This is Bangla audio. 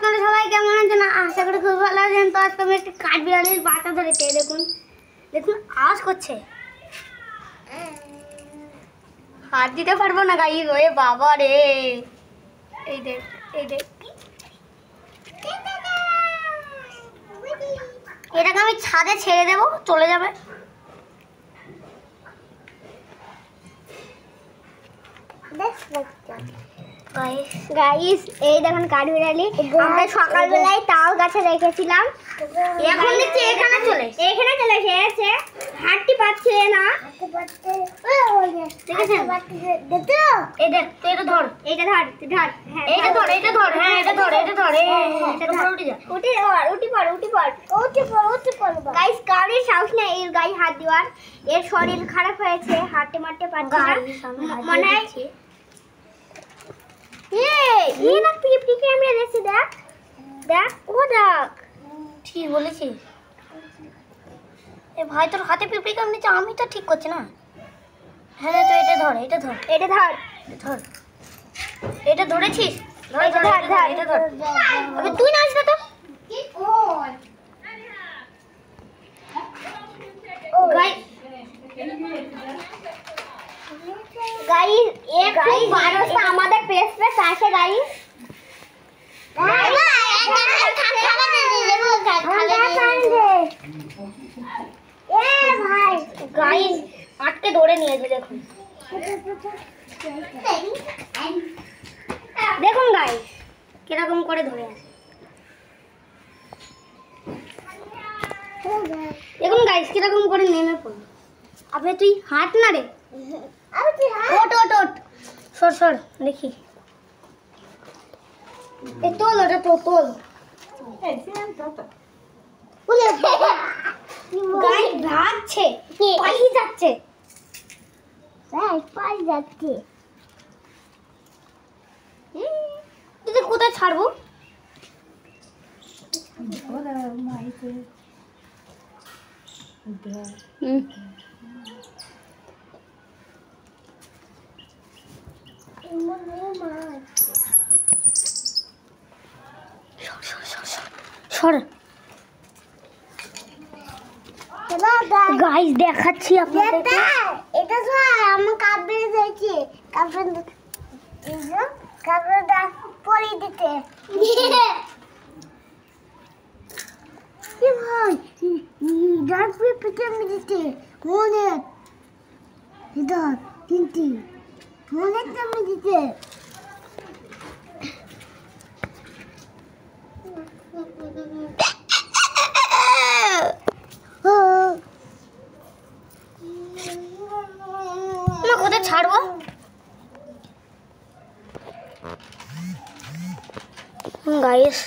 আপনারা সবাই কেমন আছেন? আশা করি খুব ভালো আছেন। তো আজকে আমি একটি কাঠবিড়ালির বাচ্চা ধরেছি। দেখুন দেখুন আওয়াজ করছে, হাত দিতে পারবো না গাই। ওয়ে বাবা রে, এই দেখ এই দেখ, এটাকে আমি ছাদে ছেড়ে দেবো, চলে যাবে। গাইস এই দেখুন কাঠবিড়ালি, আমরা সকালবেলায় তাল গাছে রেখেছিলাম, এখন দেখছি এখানে চলে এসেছে। হাঁটতে পারছে না, এই দেখ তুই এটা ধর, এইটা ধর, তুই ধর, এইটা ধর, এইটা ধর, হ্যাঁ এটা ধর, এটা ধর, এটা ধর, উঠি পড়। গাইস কারোর সাহস নেই এর গায়ে হাত দেওয়ার, এর শরীর খারাপ হয়েছে, হাঁটতে মারতে পারছে না মনে হয়। এই না পিপি ক্যামেরা দেখছি, দেখ দেখ ও দেখ, ঠিক বলেছিস। এ ভাই তোর হাতে পিপি কামড়েছে, আমি তো ঠিক করছি না। হ্যাঁ তো এটা ধর, এটা ধর, এটা ধর, ধর, এটা ধরেছিস, ধর ধর ধর, এটা ধর। আবে তুই নাচ না তো, গাইস এক বারোটা আমাদের পেজ पे আসে গাইস। গাইস আটকে ধরে নিয়েছে, দেখুন দেখুন গাইস কিরকম করে ধরে আছে, দেখুন গাইস কিরকম করে নেমে পড়ল। আবে তুই হাঁট না রে, ওট ওট ওট, সর সর দেখি, এ তোল, ওটা তো তোল। গাইস ভাগছে, পালিয়ে যাচ্ছে, তুই কোথায় ছাড়বো? গাইস দেখাচ্ছি আপনাদেরকে, এটা তো আমার কাপড়ে দিয়েছি, কাপড়টা পরে দিতে। কি ভাই ডাক পেপে আমি দিতে মনে দাও তিনটি মনে আমি দিতে। কোথায় ছাড়বো গাইস?